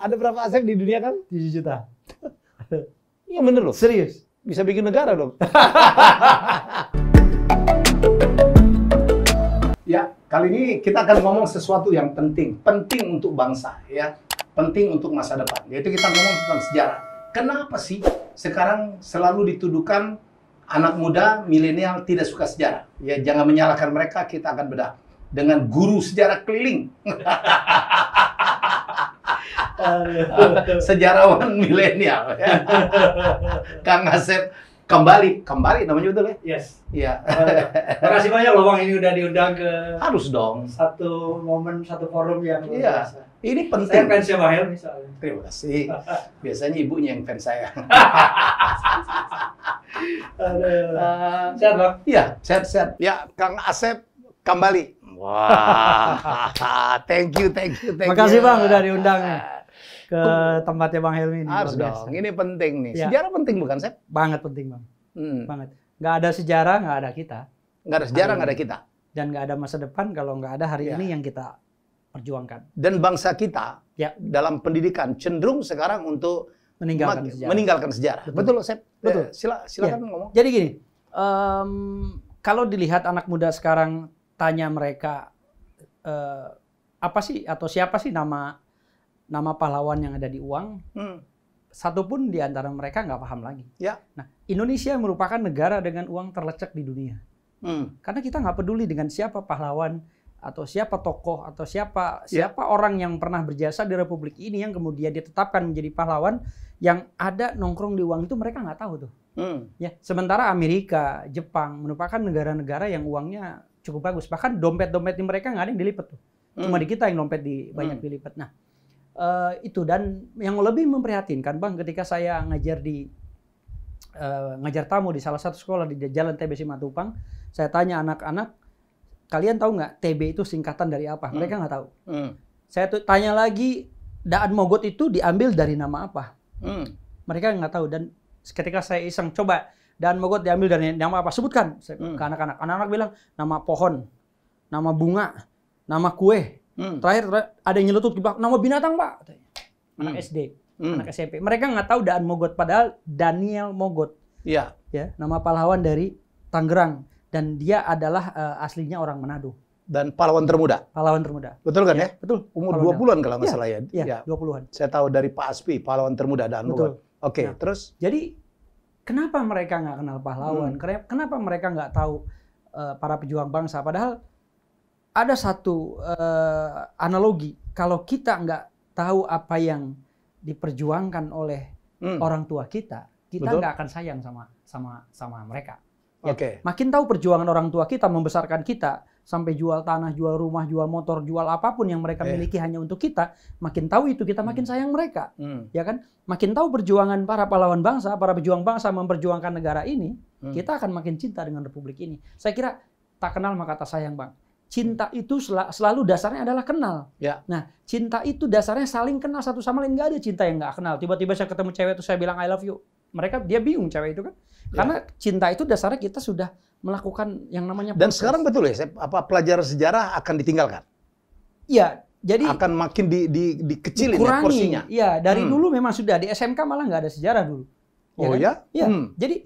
Ada berapa Asep di dunia kan? 7 juta. Iya bener loh. Serius? Bisa bikin negara dong. Ya, kali ini kita akan ngomong sesuatu yang penting untuk bangsa, ya, penting untuk masa depan. Yaitu kita ngomong tentang sejarah. Kenapa sih sekarang selalu dituduhkan anak muda milenial tidak suka sejarah? Ya, jangan menyalahkan mereka. Kita akan bedah dengan guru sejarah keliling. Sejarawan milenial, ya. Kang Asep kembali namanya betul ya? Yes. Iya. Makasih banyak loh Bang, ini udah diundang ke Harus dong. satu momen, satu forum yang luar Iya. biasa. Ini Saya penting. fansnya Bang Hel misalnya. Terima kasih. Biasanya ibunya yang fans saya. Aduh. Sehat Bang? Iya, sehat-sehat. Ya, Kang Asep kembali. Wah, thank you. Makasih Bang udah diundang nih ke tempatnya Bang Helmi ini. Harus luar biasa. dong. Ini penting nih. Ya. Sejarah penting bukan, Sep? Banget penting Bang. Hmm. Banget. Nggak ada sejarah, nggak ada kita. Nggak ada sejarah, nggak ada kita. Dan nggak ada masa depan kalau nggak ada hari Ya. ini yang kita perjuangkan. Dan bangsa kita Ya. dalam pendidikan cenderung sekarang untuk Meninggalkan sejarah. Betul, Sep? Betul. Silakan Ya. ngomong. Jadi gini, kalau dilihat anak muda sekarang, tanya mereka apa sih atau siapa sih nama pahlawan yang ada di uang, satu pun di antara mereka nggak paham lagi. Ya. Nah, Indonesia merupakan negara dengan uang terlecek di dunia. Karena kita nggak peduli dengan siapa pahlawan atau siapa tokoh atau siapa orang yang pernah berjasa di Republik ini yang kemudian ditetapkan menjadi pahlawan, yang ada nongkrong di uang itu mereka nggak tahu tuh. Ya, sementara Amerika, Jepang merupakan negara-negara yang uangnya cukup bagus. Bahkan dompet-dompet di mereka nggak ada yang dilipat tuh. Cuma di kita yang dompet banyak dilipat. Nah, itu. Dan yang lebih memprihatinkan Bang, ketika saya ngajar tamu di salah satu sekolah di Jalan TB Simatupang, saya tanya anak-anak, kalian tahu nggak TB itu singkatan dari apa? Mereka nggak tahu. Saya tanya lagi, Daan Mogot itu diambil dari nama apa? Mereka nggak tahu. Dan ketika saya iseng, coba Daan Mogot diambil dari nama apa? Sebutkan ke anak-anak. Anak-anak bilang nama pohon, nama bunga, nama kue. Terakhir ada yang nyeletuk di belakang, nama binatang Pak. Anak SD, anak SMP. Mereka nggak tahu Daan Mogot, padahal Daniel Mogot. Iya. Ya, nama pahlawan dari Tangerang. Dan dia adalah aslinya orang Manado. Dan pahlawan termuda. Pahlawan termuda. Betul kan ya? Betul. Umur 20-an kalau nggak salah ya. Iya, 20-an. Saya tahu dari Pak Aspi, pahlawan termuda Daan Mogot. Oke, Nah, terus? Jadi kenapa mereka nggak kenal pahlawan? Kenapa mereka nggak tahu para pejuang bangsa? Padahal ada satu analogi. Kalau kita nggak tahu apa yang diperjuangkan oleh orang tua kita nggak akan sayang sama mereka. Ya, Oke. makin tahu perjuangan orang tua kita membesarkan kita, sampai jual tanah, jual rumah, jual motor, jual apapun yang mereka miliki hanya untuk kita, makin tahu itu kita makin sayang mereka. Ya kan? Makin tahu perjuangan para pahlawan bangsa, para pejuang bangsa memperjuangkan negara ini, kita akan makin cinta dengan Republik ini. Saya kira tak kenal maka tak sayang, Bang. Cinta itu selalu dasarnya adalah kenal. Ya. Nah, cinta itu dasarnya saling kenal satu sama lain. Nggak ada cinta yang nggak kenal. Tiba-tiba saya ketemu cewek itu saya bilang I love you. Dia bingung cewek itu kan. Karena cinta itu dasarnya kita sudah melakukan yang namanya proses. Dan sekarang betul ya, apa pelajaran sejarah akan ditinggalkan? Iya, jadi akan makin dikecilin ya porsinya. Iya, dari dulu memang sudah di SMK malah nggak ada sejarah dulu. Oh ya? Iya. Jadi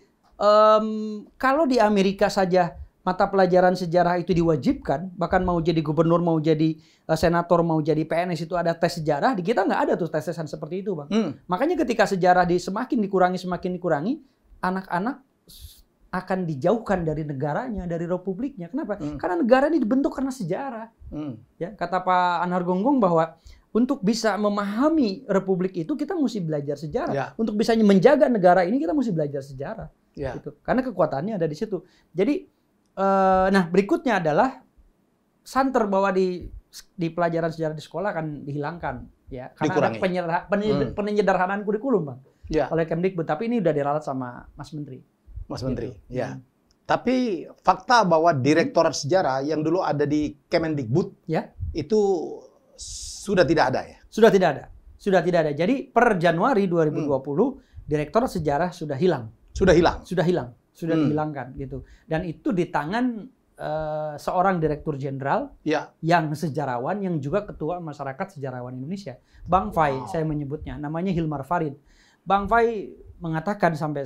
kalau di Amerika saja mata pelajaran sejarah itu diwajibkan, bahkan mau jadi gubernur, mau jadi senator, mau jadi PNS itu ada tes sejarah. Di kita nggak ada tuh tes-tesan seperti itu, Bang. Makanya ketika sejarah semakin dikurangi, anak-anak akan dijauhkan dari negaranya, dari republiknya. Kenapa? Karena negara ini dibentuk karena sejarah. Ya, kata Pak Anhar Gonggong bahwa untuk bisa memahami republik itu kita mesti belajar sejarah. Ya. Untuk bisa menjaga negara ini kita mesti belajar sejarah. Ya. Gitu. Karena kekuatannya ada di situ. Jadi, nah berikutnya adalah santer bahwa di pelajaran sejarah di sekolah akan dihilangkan. Ya, karena ada penyederhanaan kurikulum, Bang. Ya. Oleh Kemdikbud, tapi ini udah diralat sama Mas Menteri. Mas Menteri, ya. Tapi fakta bahwa Direktorat Sejarah yang dulu ada di Kemendikbud, itu sudah tidak ada ya? Sudah tidak ada. Jadi per Januari 2020, Direktorat Sejarah sudah hilang. Sudah hilang? Sudah dihilangkan gitu. Dan itu di tangan seorang direktur jenderal Ya. yang sejarawan, yang juga ketua masyarakat sejarawan Indonesia. Bang Fai, saya menyebutnya, namanya Hilmar Farid. Bang Fai mengatakan sampai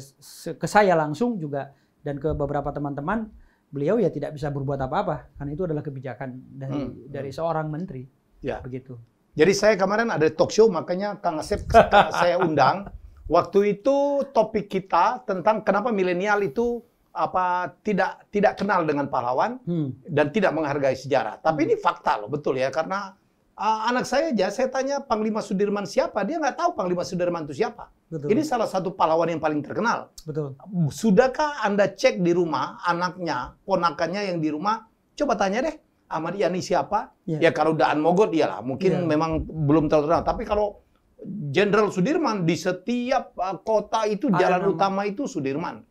ke saya langsung juga dan ke beberapa teman-teman, beliau ya tidak bisa berbuat apa-apa karena itu adalah kebijakan dari seorang menteri. Ya. Begitu. Jadi saya kemarin ada talk show, makanya Kang Asep saya undang. Waktu itu topik kita tentang kenapa milenial itu tidak kenal dengan pahlawan dan tidak menghargai sejarah. Tapi ini fakta loh, betul ya, karena anak saya aja, saya tanya Panglima Sudirman siapa, dia nggak tahu Panglima Sudirman itu siapa. Betul. Ini salah satu pahlawan yang paling terkenal. Betul. Sudahkah Anda cek di rumah anaknya, ponakannya yang di rumah, coba tanya deh, Ahmad Yani siapa? Ya kalau Daan Mogot iyalah, mungkin memang belum terkenal. Tapi kalau Jenderal Sudirman di setiap kota itu jalan utama itu Sudirman.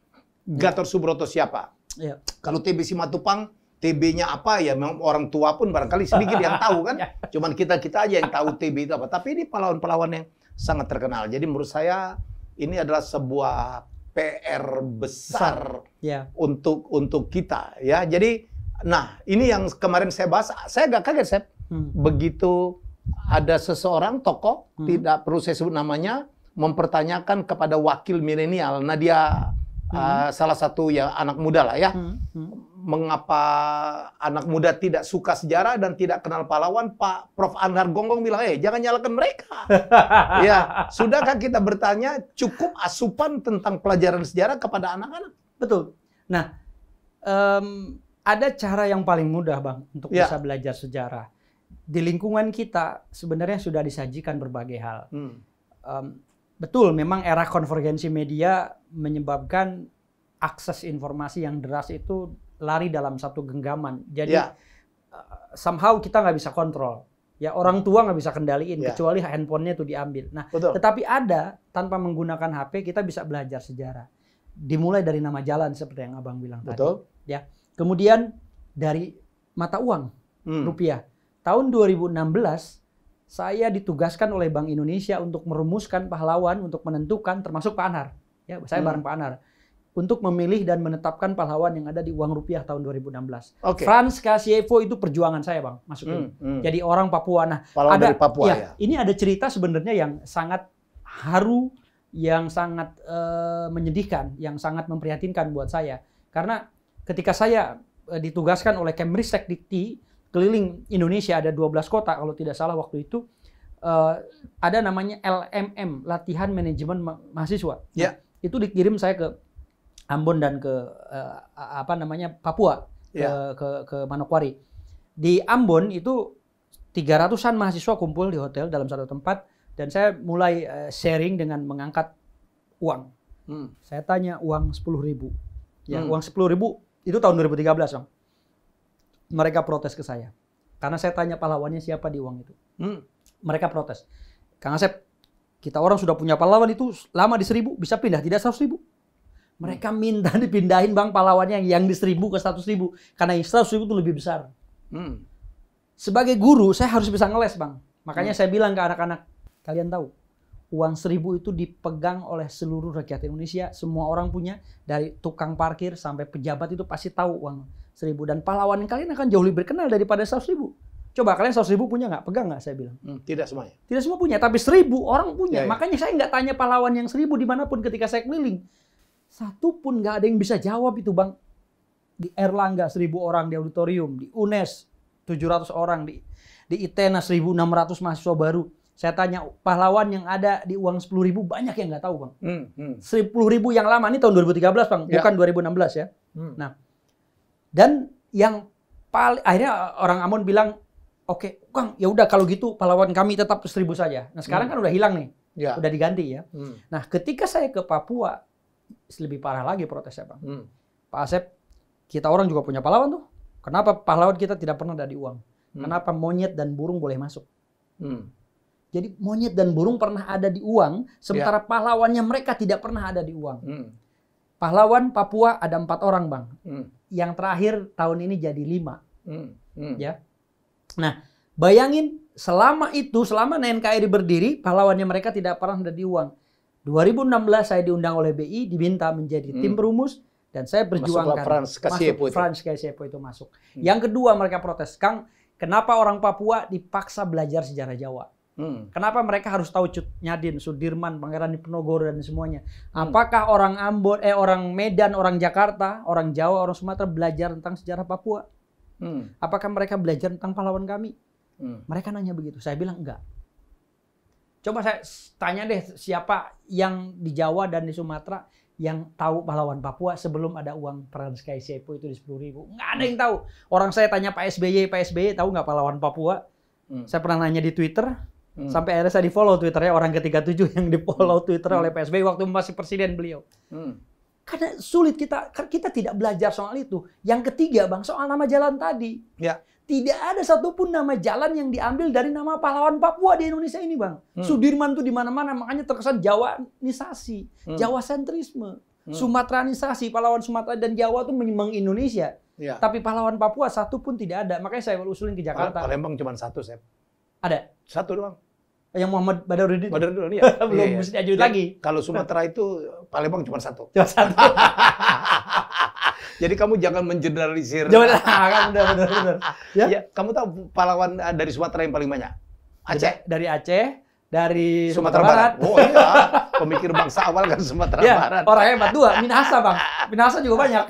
Gatot Subroto siapa? Ya. Kalau TB Simatupang, TB-nya apa ya? Memang orang tua pun barangkali sedikit yang tahu kan. Cuman kita aja yang tahu TB itu apa. Tapi ini pahlawan-pahlawan yang sangat terkenal. Jadi menurut saya ini adalah sebuah PR besar untuk kita ya. Jadi nah ini yang kemarin saya bahas. Saya agak kaget, Sep. Begitu ada seseorang tokoh, tidak perlu saya sebut namanya, mempertanyakan kepada wakil milenial, Nadia, salah satu ya anak muda lah ya, mengapa anak muda tidak suka sejarah dan tidak kenal pahlawan. Pak Prof. Anhar Gonggong bilang, jangan nyalakan mereka. Ya, sudahkah kita bertanya cukup asupan tentang pelajaran sejarah kepada anak-anak? Betul. Nah, ada cara yang paling mudah, Bang, untuk bisa belajar sejarah. Di lingkungan kita sebenarnya sudah disajikan berbagai hal. Betul, memang era konvergensi media menyebabkan akses informasi yang deras itu lari dalam satu genggaman. Jadi somehow kita nggak bisa kontrol. Ya orang tua nggak bisa kendaliin kecuali handphonenya itu diambil. Nah, tetapi ada tanpa menggunakan HP kita bisa belajar sejarah. Dimulai dari nama jalan seperti yang Abang bilang tadi. Ya. Kemudian dari mata uang rupiah. Tahun 2016 saya ditugaskan oleh Bank Indonesia untuk merumuskan pahlawan untuk menentukan, termasuk Pak Anhar. Ya, saya bareng Pak Anhar. Untuk memilih dan menetapkan pahlawan yang ada di uang rupiah tahun 2016. Franz Kasievo itu perjuangan saya, Bang, masukin. Jadi orang Papua. Nah, pahlawan dari Papua ya. Ini ada cerita sebenarnya yang sangat haru, yang sangat menyedihkan, yang sangat memprihatinkan buat saya. Karena ketika saya ditugaskan oleh Kemristek Dikti keliling Indonesia, ada 12 kota kalau tidak salah waktu itu, ada namanya LMM, Latihan Manajemen Mahasiswa. Nah, itu dikirim saya ke Ambon dan ke Papua, ke Manokwari. Di Ambon itu 300-an mahasiswa kumpul di hotel dalam satu tempat dan saya mulai sharing dengan mengangkat uang. Saya tanya uang 10.000. Ya, uang 10.000 itu tahun 2013, Bang. Mereka protes ke saya. Karena saya tanya pahlawannya siapa di uang itu. Mereka protes. Kang Asep, kita orang sudah punya pahlawan itu lama di 1.000, bisa pindah, tidak 100.000. Mereka minta dipindahin, Bang, pahlawannya yang di 1.000 ke 100.000. Karena yang 100.000 itu lebih besar. Sebagai guru, saya harus bisa ngeles, Bang. Makanya saya bilang ke anak-anak, kalian tahu, uang 1.000 itu dipegang oleh seluruh rakyat Indonesia. Semua orang punya, dari tukang parkir sampai pejabat itu pasti tahu uang 1.000. Dan pahlawan kalian akan jauh lebih berkenal daripada 100.000. Coba kalian 100.000 punya nggak? Pegang nggak? Saya bilang. Tidak semuanya. Tidak semua punya, tapi 1.000 orang punya. Makanya saya nggak tanya pahlawan yang 1.000 dimanapun ketika saya keliling. Satu pun nggak ada yang bisa jawab itu, Bang. Di Erlangga 1.000 orang di auditorium, di UNES 700 orang, di ITENA 1.600 mahasiswa baru. Saya tanya pahlawan yang ada di uang 10.000 banyak yang nggak tahu, Bang. 10.000 yang lama ini tahun 2013, Bang, bukan 2016 ya. Nah, dan yang paling akhirnya orang Ambon bilang, oke, Kang, ya udah kalau gitu pahlawan kami tetap 1.000 saja. Nah sekarang kan udah hilang nih, udah diganti ya. Nah ketika saya ke Papua lebih parah lagi protesnya, Bang. Pak Asep, kita orang juga punya pahlawan tuh. Kenapa pahlawan kita tidak pernah ada di uang? Kenapa monyet dan burung boleh masuk? Jadi monyet dan burung pernah ada di uang, sementara pahlawannya mereka tidak pernah ada di uang. Pahlawan Papua ada 4 orang, Bang. Yang terakhir tahun ini jadi 5. Ya. Nah, bayangin selama NKRI berdiri, pahlawannya mereka tidak pernah ada di uang. 2016 saya diundang oleh BI, diminta menjadi tim perumus, Dan saya berjuangkan Frans Kaisiepo itu masuk. Yang kedua mereka protes, Kang, kenapa orang Papua dipaksa belajar sejarah Jawa? Kenapa mereka harus tahu Cut Nyadin, Sudirman, Pangeran Diponegoro dan semuanya? Apakah orang Ambon, orang Medan, orang Jakarta, orang Jawa, orang Sumatera belajar tentang sejarah Papua? Apakah mereka belajar tentang pahlawan kami? Mereka nanya begitu. Saya bilang enggak. Coba saya tanya deh siapa yang di Jawa dan di Sumatera yang tahu pahlawan Papua sebelum ada uang Frans Kaisiepo itu di 10.000. Nggak ada yang tahu. Orang saya tanya Pak SBY tahu nggak pahlawan Papua? Saya pernah nanya di Twitter, sampai akhirnya saya di-follow Twitternya orang ke-37 yang di-follow Twitter oleh Pak SBY waktu masih presiden beliau. Karena sulit kita tidak belajar soal itu. Yang ketiga Bang, soal nama jalan tadi. Ya. Tidak ada satupun nama jalan yang diambil dari nama pahlawan Papua di Indonesia ini, Bang. Sudirman tuh di mana-mana, makanya terkesan Jawanisasi, Jawa sentrisme, Sumatranisasi, pahlawan Sumatera dan Jawa tuh meng-Indonesia. Ya. Tapi pahlawan Papua satu pun tidak ada, makanya saya usulin ke Jakarta. Palembang cuma satu, Sep. Ada? Satu doang. Yang Muhammad Badarudin? Badarudin, iya. Belum mesti diajuin lagi. Kalau Sumatera itu Palembang cuma satu. Cuma satu. Jadi kamu jangan mengeneralisir. Jangan, benar. Ya, kamu tahu pahlawan dari Sumatera yang paling banyak? Aceh. Dari Aceh, dari Sumatera Barat. Oh iya, pemikir bangsa awal kan Sumatera Barat. Orang hebat dua, Minahasa Bang. Minahasa juga banyak.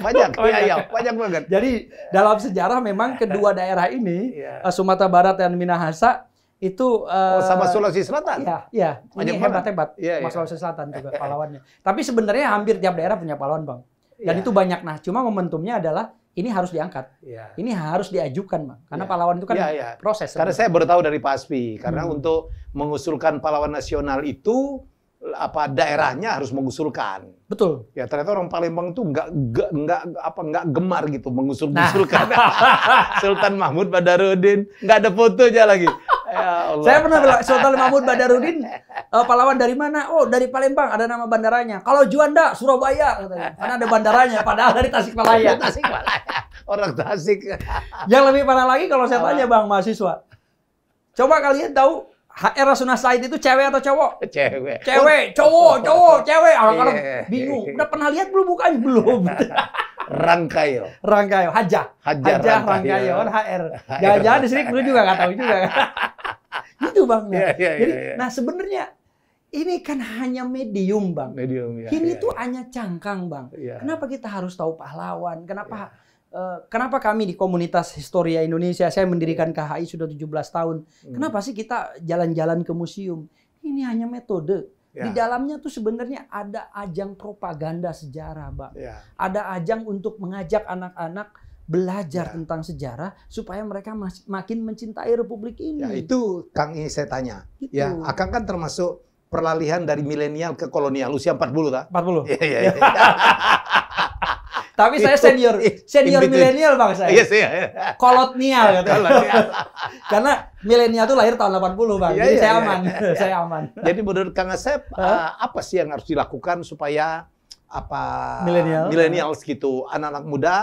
Banyak banget. Jadi dalam sejarah memang kedua daerah ini, Sumatera Barat dan Minahasa itu sama Sulawesi Selatan. Iya. Ini hebat-hebat. Sulawesi Selatan juga pahlawannya. Tapi sebenarnya hampir tiap daerah punya pahlawan, Bang. Dan itu banyak. Nah, cuma momentumnya adalah ini harus diangkat. Ini harus diajukan, Bang. Karena pahlawan itu kan proses. Karena saya baru tahu dari Pak Aspi. Karena untuk mengusulkan pahlawan nasional itu daerahnya harus mengusulkan. Betul. Ya ternyata orang Palembang itu nggak gemar gitu mengusulkan. Sultan Mahmud Badarudin nggak ada fotonya lagi. Ya Allah. Saya pernah bilang Sultan Mahmud Badarudin pahlawan dari mana? Oh, dari Palembang, ada nama bandaranya. Kalau Juanda, Surabaya katanya. Karena ada bandaranya, padahal dari Tasikmalaya. Orang Tasik. Yang lebih parah lagi kalau saya tanya Bang mahasiswa. Coba kalian tahu HR Rasuna Said itu cewek atau cowok? Cewek. Cowok, cewek. Orang-orang bingung. Udah pernah lihat belum mukanya? Belum. Rangkayo. Hajah Rangkayo, HR. Jangan-jangan di sini dulu juga nggak tahu juga. Gitu Bang. Jadi, nah sebenarnya ini kan hanya medium Bang. Ini tuh hanya cangkang Bang. Kenapa kita harus tahu pahlawan? Kenapa kami di komunitas Historia Indonesia, saya mendirikan KHI sudah 17 tahun. Kenapa sih kita jalan-jalan ke museum? Ini hanya metode. Di dalamnya tuh sebenarnya ada ajang propaganda sejarah, Bang. Ada ajang untuk mengajak anak-anak belajar tentang sejarah supaya mereka makin mencintai Republik ini. Ya, itu Kang ini saya tanya. Gitu. Ya, Akang kan termasuk peralihan dari milenial ke kolonial usia 40 tak? 40. Iya. Tapi saya senior milenial Bang saya. Iya. Kolonial katanya. Karena milenial itu lahir tahun 80 Bang. Jadi saya aman. Saya aman. Jadi menurut Kang Asep apa sih yang harus dilakukan supaya milenial gitu anak-anak muda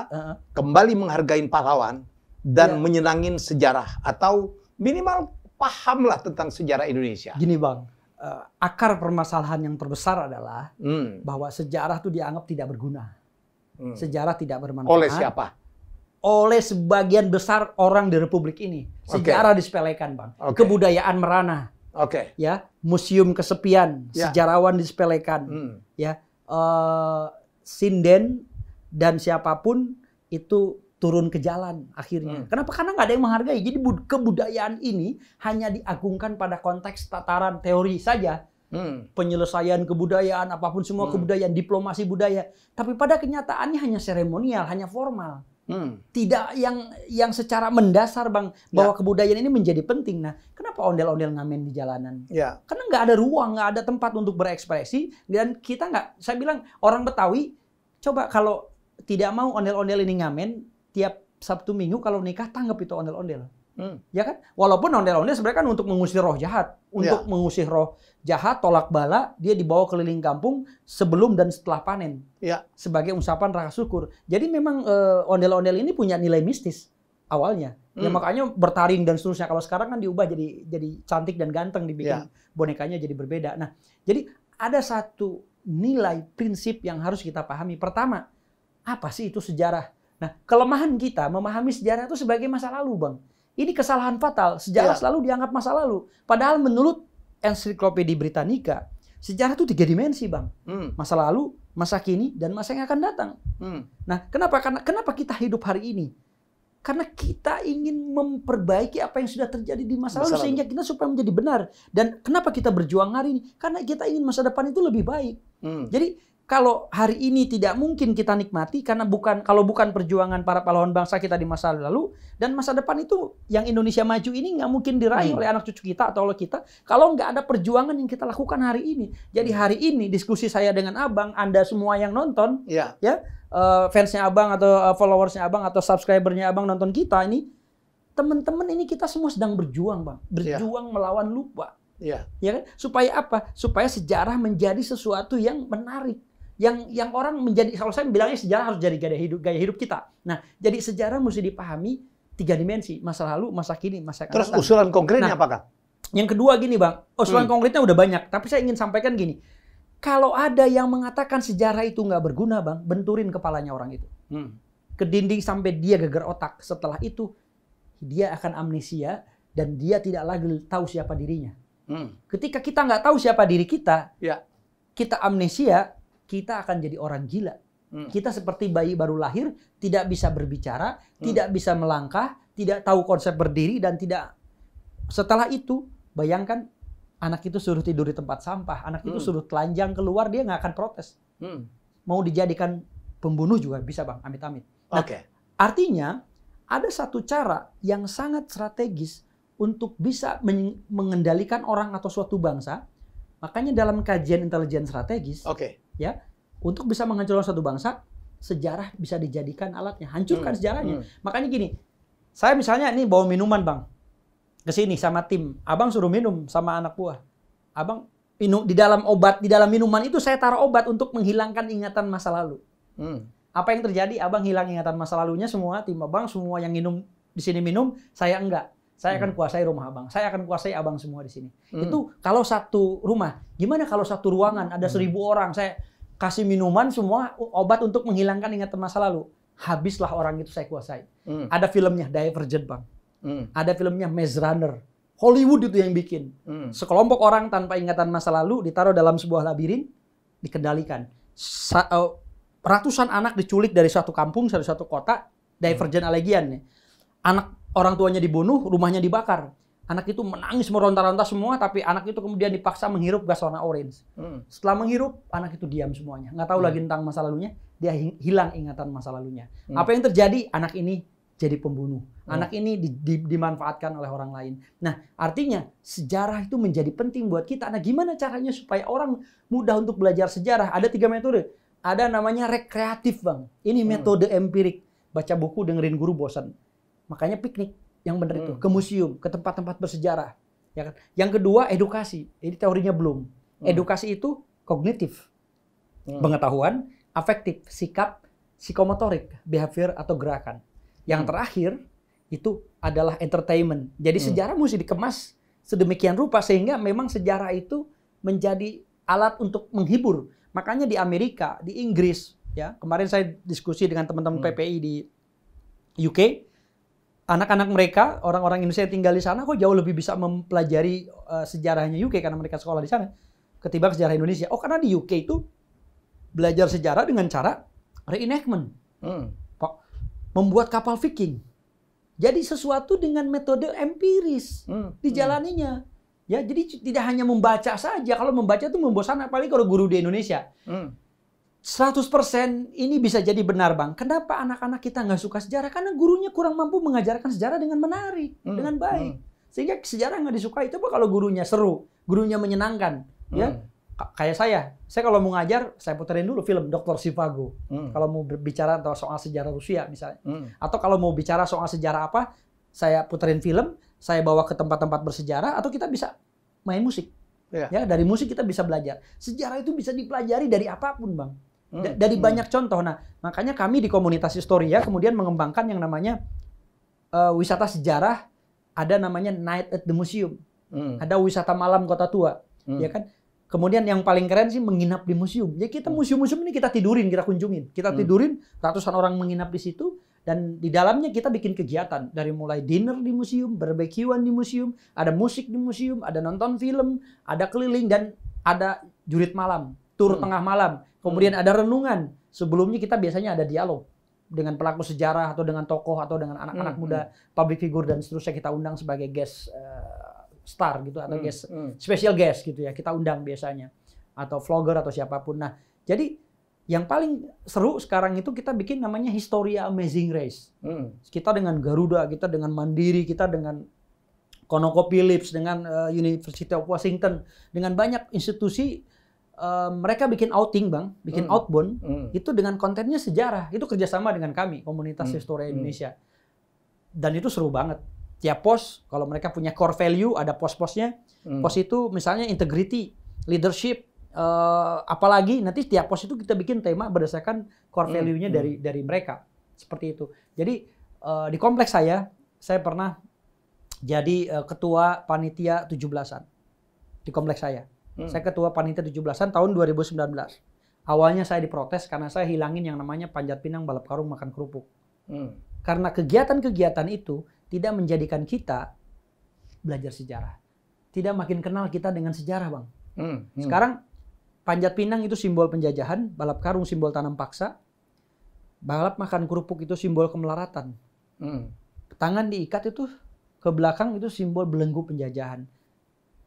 kembali menghargai pahlawan dan menyenangin sejarah atau minimal pahamlah tentang sejarah Indonesia. Gini Bang, akar permasalahan yang terbesar adalah bahwa sejarah itu dianggap tidak berguna. Sejarah tidak bermanfaat. Oleh siapa? Oleh sebagian besar orang di Republik ini. Sejarah disepelekan, Bang. Kebudayaan merana. Ya, museum kesepian, sejarawan disepelekan. Ya, sinden dan siapapun itu turun ke jalan akhirnya. Kenapa? Karena nggak ada yang menghargai. Jadi kebudayaan ini hanya diagungkan pada konteks tataran teori saja. Penyelesaian kebudayaan, apapun semua kebudayaan, diplomasi budaya. Tapi pada kenyataannya hanya seremonial, hanya formal. Tidak yang secara mendasar Bang, bahwa kebudayaan ini menjadi penting. Nah, kenapa ondel-ondel ngamen di jalanan? Karena nggak ada ruang, nggak ada tempat untuk berekspresi. Dan kita nggak, saya bilang orang Betawi, coba kalau tidak mau ondel-ondel ini ngamen, tiap Sabtu Minggu kalau nikah tanggap itu ondel-ondel. Ya kan? Walaupun ondel-ondel sebenarnya kan untuk mengusir roh jahat. Untuk mengusir roh jahat, tolak bala, dia dibawa keliling kampung sebelum dan setelah panen. Sebagai ucapan rasa syukur. Jadi memang ondel-ondel ini punya nilai mistis awalnya. Ya makanya bertaring dan seterusnya. Kalau sekarang kan diubah jadi cantik dan ganteng, dibikin bonekanya jadi berbeda. Nah, jadi ada satu nilai prinsip yang harus kita pahami. Pertama, Apa sih itu sejarah? Nah, kelemahan kita memahami sejarah itu sebagai masa lalu, Bang. Ini kesalahan fatal. Sejarah selalu dianggap masa lalu. Padahal menurut Ensiklopedia Britannica, sejarah itu 3 dimensi, Bang. Masa lalu, masa kini, dan masa yang akan datang. Nah, kenapa kita hidup hari ini? Karena kita ingin memperbaiki apa yang sudah terjadi di masa lalu sehingga kita supaya menjadi benar. Dan kenapa kita berjuang hari ini? Karena kita ingin masa depan itu lebih baik. Jadi kalau hari ini tidak mungkin kita nikmati karena kalau bukan perjuangan para pahlawan bangsa kita di masa lalu, dan masa depan itu yang Indonesia maju ini nggak mungkin diraih oleh anak cucu kita atau oleh kita kalau nggak ada perjuangan yang kita lakukan hari ini. Jadi hari ini diskusi saya dengan Abang, Anda semua yang nonton, ya fansnya Abang atau followersnya Abang atau subscribernya Abang nonton kita ini, teman-teman ini kita semua sedang berjuang, Bang, berjuang melawan lupa. Ya kan? Supaya apa? Supaya sejarah menjadi sesuatu yang menarik. Yang orang menjadi, kalau saya bilangnya sejarah harus jadi gaya hidup kita. Nah, jadi sejarah mesti dipahami 3 dimensi, masa lalu, masa kini, masa akan datang. Terus usulan konkretnya apakah? Yang kedua gini, Bang, usulan konkretnya udah banyak, tapi saya ingin sampaikan gini. Kalau ada yang mengatakan sejarah itu nggak berguna, Bang, benturin kepalanya orang itu. Ke dinding sampai dia geger otak. Setelah itu, dia akan amnesia dan dia tidak lagi tahu siapa dirinya. Ketika kita nggak tahu siapa diri kita, kita amnesia, kita akan jadi orang gila. Kita seperti bayi baru lahir, tidak bisa berbicara, tidak bisa melangkah, tidak tahu konsep berdiri, dan tidak. Setelah itu, bayangkan anak itu suruh tidur di tempat sampah, anak itu suruh telanjang keluar, dia nggak akan protes. Mau dijadikan pembunuh juga bisa, Bang, amit-amit. Nah, artinya ada satu cara yang sangat strategis untuk bisa mengendalikan orang atau suatu bangsa. Makanya dalam kajian intelijen strategis, ya, untuk bisa menghancurkan suatu bangsa, sejarah bisa dijadikan alatnya, hancurkan sejarahnya. Makanya gini, saya misalnya ini bawa minuman, Bang, ke sini sama tim, Abang suruh minum sama anak buah, Abang minum di dalam minuman itu saya taruh obat untuk menghilangkan ingatan masa lalu. Apa yang terjadi? Abang hilang ingatan masa lalunya semua, tim Abang semua yang minum di sini minum, saya enggak. Saya akan kuasai rumah Abang. Saya akan kuasai Abang semua di sini. Itu kalau satu rumah. Gimana kalau satu ruangan ada 1000 orang? Saya kasih minuman semua obat untuk menghilangkan ingatan masa lalu. Habislah orang itu saya kuasai. Ada filmnya Divergent, Bang. Ada filmnya Maze Runner. Hollywood itu yang bikin. Sekelompok orang tanpa ingatan masa lalu ditaruh dalam sebuah labirin, dikendalikan. Ratusan anak diculik dari suatu kampung, dari suatu kota. Divergent Allegian nih. Orang tuanya dibunuh, rumahnya dibakar. Anak itu menangis meronta-ronta semua, tapi anak itu kemudian dipaksa menghirup gas warna orange. Setelah menghirup, anak itu diam semuanya. Nggak tahu lagi tentang masa lalunya, dia hilang ingatan masa lalunya. Apa yang terjadi? Anak ini jadi pembunuh. Anak ini dimanfaatkan oleh orang lain. Nah, artinya sejarah itu menjadi penting buat kita. Nah, gimana caranya supaya orang mudah untuk belajar sejarah? Ada 3 metode. Ada namanya rekreatif, Bang. Ini metode empirik. Baca buku, dengerin guru, bosan. Makanya piknik yang benar itu, ke museum, ke tempat-tempat bersejarah. Ya kan? Yang kedua, edukasi. Ini teorinya belum. Edukasi itu kognitif. Pengetahuan, afektif, sikap, psikomotorik, behavior atau gerakan. Yang terakhir, itu adalah entertainment. Jadi sejarah mesti dikemas sedemikian rupa sehingga memang sejarah itu menjadi alat untuk menghibur. Makanya di Amerika, di Inggris, ya, kemarin saya diskusi dengan teman-teman PPI di UK, anak-anak mereka, orang-orang Indonesia yang tinggal di sana kok jauh lebih bisa mempelajari sejarahnya UK karena mereka sekolah di sana ketimbang sejarah Indonesia. Oh, karena di UK itu belajar sejarah dengan cara reenactment. Membuat kapal Viking. Jadi sesuatu dengan metode empiris dijalaninya. Ya, jadi tidak hanya membaca saja. Kalau membaca itu membosankan, apalagi kalau guru di Indonesia. 100% ini bisa jadi benar, Bang. Kenapa anak-anak kita nggak suka sejarah? Karena gurunya kurang mampu mengajarkan sejarah dengan menarik, dengan baik. Sehingga sejarah nggak disukai. Itu kalau gurunya seru, gurunya menyenangkan. Ya, kayak saya kalau mau ngajar, saya puterin dulu film Dr. Zhivago. Kalau mau berbicara soal sejarah Rusia misalnya. Atau kalau mau bicara soal sejarah apa, saya puterin film, saya bawa ke tempat-tempat bersejarah, atau kita bisa main musik. Ya, dari musik kita bisa belajar. Sejarah itu bisa dipelajari dari apapun, Bang. Dari banyak contoh. Nah, makanya kami di komunitas Historia kemudian mengembangkan yang namanya wisata sejarah. Ada namanya Night at the Museum. Ada wisata malam Kota Tua. Ya kan? Kemudian yang paling keren sih menginap di museum. Jadi kita museum-museum ini kita tidurin, kita kunjungin. Kita tidurin, ratusan orang menginap di situ. Dan di dalamnya kita bikin kegiatan. Dari mulai dinner di museum, barbekyuan di museum, ada musik di museum, ada nonton film, ada keliling, dan ada jurit malam, tur tengah malam. Kemudian ada renungan. Sebelumnya kita biasanya ada dialog dengan pelaku sejarah atau dengan tokoh atau dengan anak-anak muda, public figure dan seterusnya kita undang sebagai guest star gitu atau guest special guest gitu ya, kita undang biasanya atau vlogger atau siapapun. Nah, jadi yang paling seru sekarang itu kita bikin namanya Historia Amazing Race. Kita dengan Garuda, kita dengan Mandiri, kita dengan ConocoPhillips, dengan University of Washington, dengan banyak institusi. Mereka bikin outing, Bang, bikin outbound, itu dengan kontennya sejarah. Itu kerjasama dengan kami, Komunitas Historia Indonesia. Dan itu seru banget. Tiap pos, kalau mereka punya core value, ada pos-posnya. Pos itu misalnya integrity, leadership, apalagi nanti tiap pos itu kita bikin tema berdasarkan core value-nya dari mereka. Seperti itu. Jadi di kompleks saya pernah jadi ketua panitia 17-an. Di kompleks saya. Saya ketua panitia 17-an tahun 2019. Awalnya saya diprotes karena saya hilangin yang namanya panjat pinang, balap karung, makan kerupuk. Karena kegiatan-kegiatan itu tidak menjadikan kita belajar sejarah. Tidak makin kenal kita dengan sejarah, Bang. Sekarang panjat pinang itu simbol penjajahan, balap karung simbol tanam paksa, balap makan kerupuk itu simbol kemelaratan. Tangan diikat itu ke belakang itu simbol belenggu penjajahan.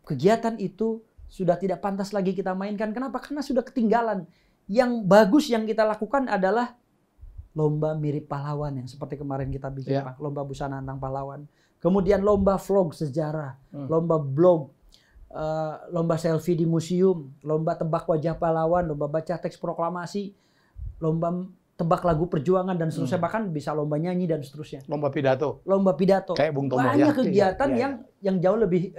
Kegiatan itu sudah tidak pantas lagi kita mainkan. Kenapa? Karena sudah ketinggalan. Yang bagus yang kita lakukan adalah lomba mirip pahlawan yang seperti kemarin kita bikin, Pak. Lomba busana tentang pahlawan. Kemudian lomba vlog sejarah, lomba blog, lomba selfie di museum, lomba tebak wajah pahlawan, lomba baca teks proklamasi, lomba tebak lagu perjuangan dan seterusnya, bahkan bisa lomba nyanyi dan seterusnya. Lomba pidato. Lomba pidato. Kayak Bung Tomo, banyak kegiatan yang jauh lebih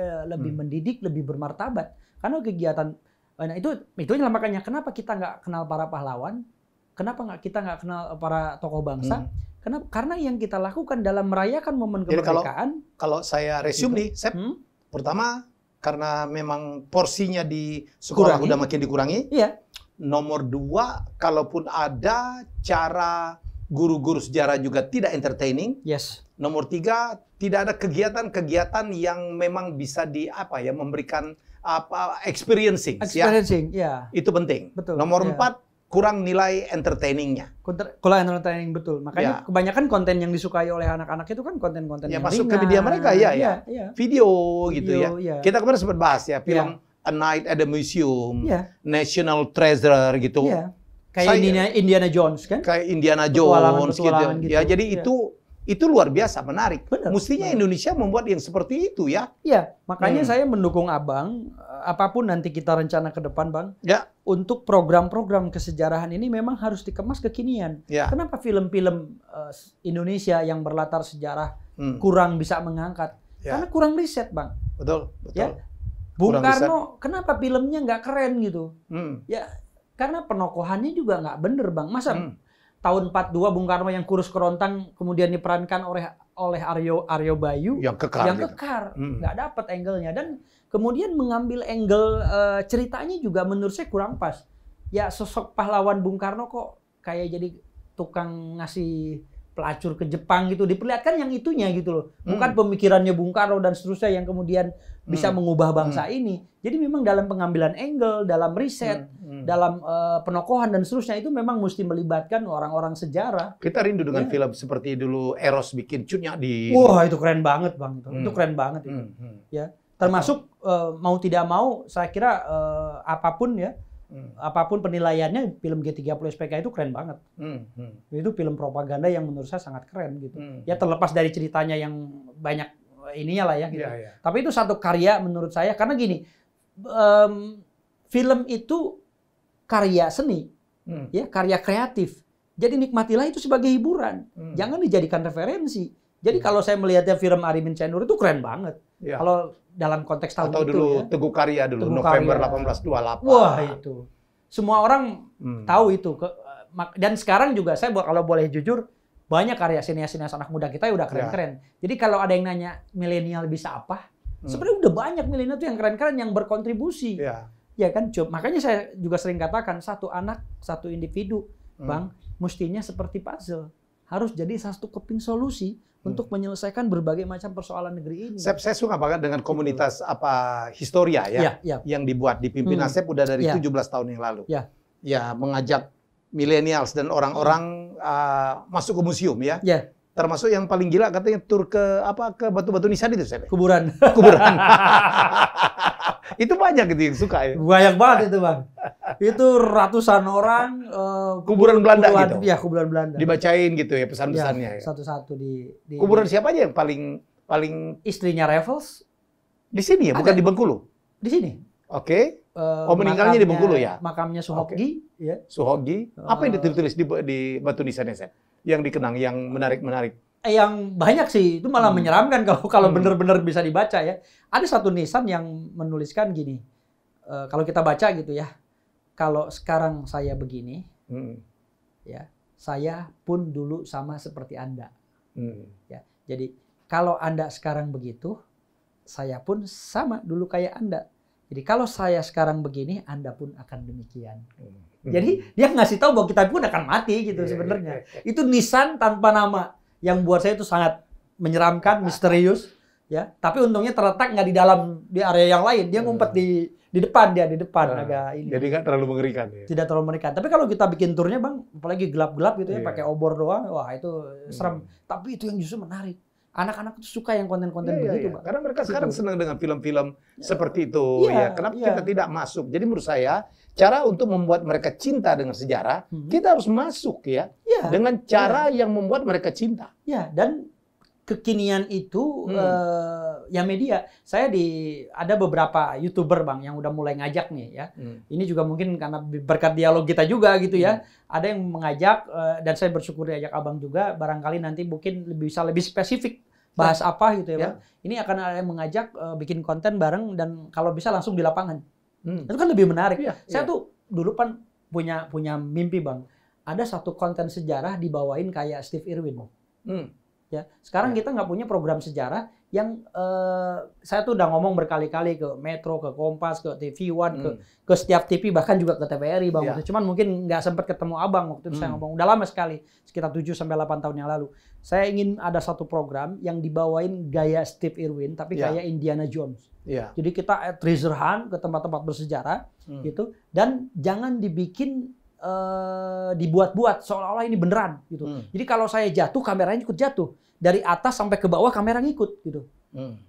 mendidik, lebih bermartabat. Karena kegiatan, nah itu makanya kenapa kita nggak kenal para pahlawan, kenapa kita nggak kenal para tokoh bangsa, kenapa? Karena yang kita lakukan dalam merayakan momen kemerdekaan. Jadi kalau saya resume nih, Sep, pertama karena memang porsinya di sekolah udah makin dikurangi. Iya. Nomor 2, kalaupun ada cara guru-guru sejarah juga tidak entertaining. Yes. Nomor 3, tidak ada kegiatan-kegiatan yang memang bisa memberikan experiencing ya. Itu penting. Betul. Nomor 4, kurang nilai entertainingnya. Kalau entertaining betul. Makanya kebanyakan konten yang disukai oleh anak-anak itu kan konten-konten yang masuk ringan. ke media mereka video gitu ya. Kita kemarin sempat bahas ya film A Night at the Museum, National Treasure gitu. Kayak Indiana Jones kan? Kayak Indiana Jones gitu. Ya, jadi itu luar biasa, menarik. Benar, mestinya Indonesia membuat yang seperti itu ya. Iya, makanya saya mendukung Abang, apapun nanti kita rencana ke depan, Bang. Ya. Untuk program-program kesejarahan ini memang harus dikemas kekinian. Ya. Kenapa film-film Indonesia yang berlatar sejarah kurang bisa mengangkat? Karena kurang riset, Bang. Betul. Ya? Bung Karno, kenapa filmnya nggak keren gitu? Ya, karena penokohannya juga nggak bener, Bang. Masa tahun 42 Bung Karno yang kurus kerontang kemudian diperankan oleh Aryo Bayu yang kekar, nggak dapat angle-nya, dan kemudian mengambil angle ceritanya juga menurut saya kurang pas. Ya, sosok pahlawan Bung Karno kok kayak jadi tukang ngasih pelacur ke Jepang gitu, diperlihatkan yang itunya gitu loh, bukan pemikirannya Bung Karno dan seterusnya yang kemudian bisa mengubah bangsa ini. Jadi memang dalam pengambilan angle, dalam riset, dalam penokohan dan seterusnya itu memang mesti melibatkan orang-orang sejarah. Kita rindu dengan film seperti dulu Eros bikin Cut Nyak. Wah, itu keren banget, Bang. Itu keren banget itu. Ya, termasuk mau tidak mau saya kira apapun ya, apapun penilaiannya, film G30 SPK itu keren banget. Itu film propaganda yang menurut saya sangat keren gitu. Ya, terlepas dari ceritanya yang banyak ininya lah ya gitu. Tapi itu satu karya menurut saya, karena gini, film itu karya seni, ya, karya kreatif. Jadi nikmatilah itu sebagai hiburan, jangan dijadikan referensi. Jadi kalau saya melihatnya film Arimin Cendur itu keren banget. Kalau dalam konteks tahun atau itu dulu ya. Teguh Karya dulu, November 1828. Wah, itu. Semua orang tahu itu. Dan sekarang juga saya kalau boleh jujur, banyak karya sinias-sinias anak muda kita udah keren-keren. Jadi kalau ada yang nanya milenial bisa apa? Sebenarnya udah banyak milenial tuh yang keren-keren yang berkontribusi. Ya kan, makanya saya juga sering katakan satu anak, satu individu, Bang, mestinya seperti puzzle. Harus jadi satu keping solusi untuk menyelesaikan berbagai macam persoalan negeri ini. Saya suka banget dengan komunitas Historia ya, yang dibuat dipimpin Asep udah dari 17 tahun yang lalu. Ya, mengajak millennials dan orang-orang masuk ke museum ya. Termasuk yang paling gila katanya tur ke Batu-Batu Nisan itu, Sep. Kuburan. Itu banyak gitu yang suka ya. Banyak banget itu, Bang. Itu ratusan orang kuburan Belanda gitu. Iya, kuburan Belanda. Dibacain gitu ya pesan-pesannya ya. Satu-satu di kuburan siapa aja yang paling istrinya Raffles? Di sini ya, bukan di Bengkulu. Di sini. Oke. Meninggalnya di Bengkulu ya. Makamnya Suhogi, ya. Suhogi. Apa yang ditulis di Batu Nisan ya, yang dikenang, yang menarik-menarik? Yang banyak sih, itu malah menyeramkan kalau benar-benar bisa dibaca ya. Ada satu nisan yang menuliskan gini, kalau kita baca gitu ya, kalau sekarang saya begini, ya saya pun dulu sama seperti Anda. Ya, jadi kalau Anda sekarang begitu, saya pun sama dulu kayak Anda. Jadi kalau saya sekarang begini, Anda pun akan demikian. Jadi dia ngasih tahu bahwa kita pun akan mati gitu sebenarnya. Itu nisan tanpa nama. Yang buat saya itu sangat menyeramkan, misterius, ya. Tapi untungnya terletak nggak di area yang lain. Dia ngumpet di depan agak ini. Jadi nggak terlalu mengerikan. Ya? Tidak terlalu mengerikan. Tapi kalau kita bikin turnya, Bang, apalagi gelap-gelap gitu ya, pakai obor doang, wah itu serem. Tapi itu yang justru menarik. Anak-anak itu suka yang konten-konten begitu, Bang. Karena mereka sekarang senang dengan film-film seperti itu. Kenapa kita tidak masuk? Jadi menurut saya, cara untuk membuat mereka cinta dengan sejarah, kita harus masuk ya. Dengan cara yang membuat mereka cinta. Ya, dan kekinian itu ya media. Saya ada beberapa YouTuber, Bang, yang udah mulai ngajak nih ya. Ini juga mungkin karena berkat dialog kita juga gitu ya. Ada yang mengajak dan saya bersyukur diajak Abang juga. Barangkali nanti mungkin bisa lebih spesifik bahas apa gitu ya, Bang. Ini akan ada yang mengajak bikin konten bareng dan kalau bisa langsung di lapangan. Itu kan lebih menarik. Saya tuh dulu kan punya mimpi, Bang. Ada satu konten sejarah dibawain kayak Steve Irwin. Ya, sekarang kita nggak punya program sejarah yang saya tuh udah ngomong berkali-kali ke Metro, ke Kompas, ke TV One, ke setiap TV, bahkan juga ke TVRI, Bang. Cuman mungkin nggak sempat ketemu Abang waktu itu. Saya ngomong udah lama sekali, sekitar 7-8 tahun yang lalu. Saya ingin ada satu program yang dibawain gaya Steve Irwin, tapi kayak Indiana Jones. Jadi kita treasure hunt ke tempat-tempat bersejarah, gitu, dan jangan dibikin dibuat-buat seolah-olah ini beneran gitu. Jadi kalau saya jatuh, kameranya ikut jatuh. Dari atas sampai ke bawah kamera ngikut gitu.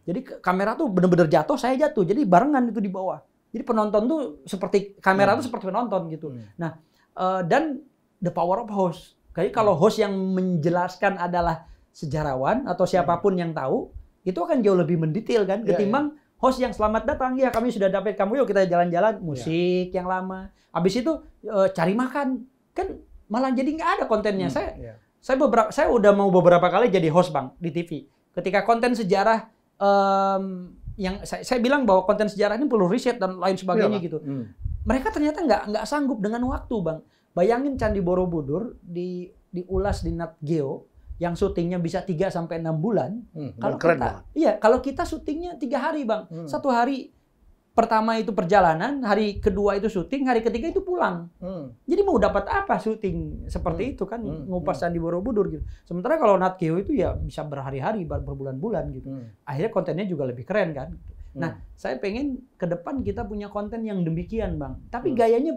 Jadi kamera tuh bener-bener jatuh, saya jatuh. Jadi barengan itu di bawah. Jadi penonton tuh seperti kamera tuh seperti penonton gitu. Nah, dan the power of host. Jadi kalau host yang menjelaskan adalah sejarawan atau siapapun yang tahu, itu akan jauh lebih mendetail kan ketimbang host yang selamat datang, ya kami sudah dapat kamu, yuk kita jalan-jalan, musik yang lama. Habis itu cari makan, kan malah jadi nggak ada kontennya. Saya udah mau beberapa kali jadi host, Bang, di TV. Ketika konten sejarah yang saya bilang bahwa konten sejarah ini perlu riset dan lain sebagainya gitu. Mereka ternyata nggak sanggup dengan waktu, Bang. Bayangin Candi Borobudur diulas di Nat Geo yang syutingnya bisa 3-6 bulan. Kalau kita syutingnya 3 hari, Bang. 1 hari pertama itu perjalanan, hari kedua itu syuting, hari ketiga itu pulang. Jadi mau dapat apa syuting seperti itu kan, ngupas Candi Borobudur gitu. Sementara kalau Nat Geo itu ya bisa berhari-hari, berbulan-bulan gitu. Akhirnya kontennya juga lebih keren kan. Nah, saya pengen ke depan kita punya konten yang demikian, Bang. Tapi gayanya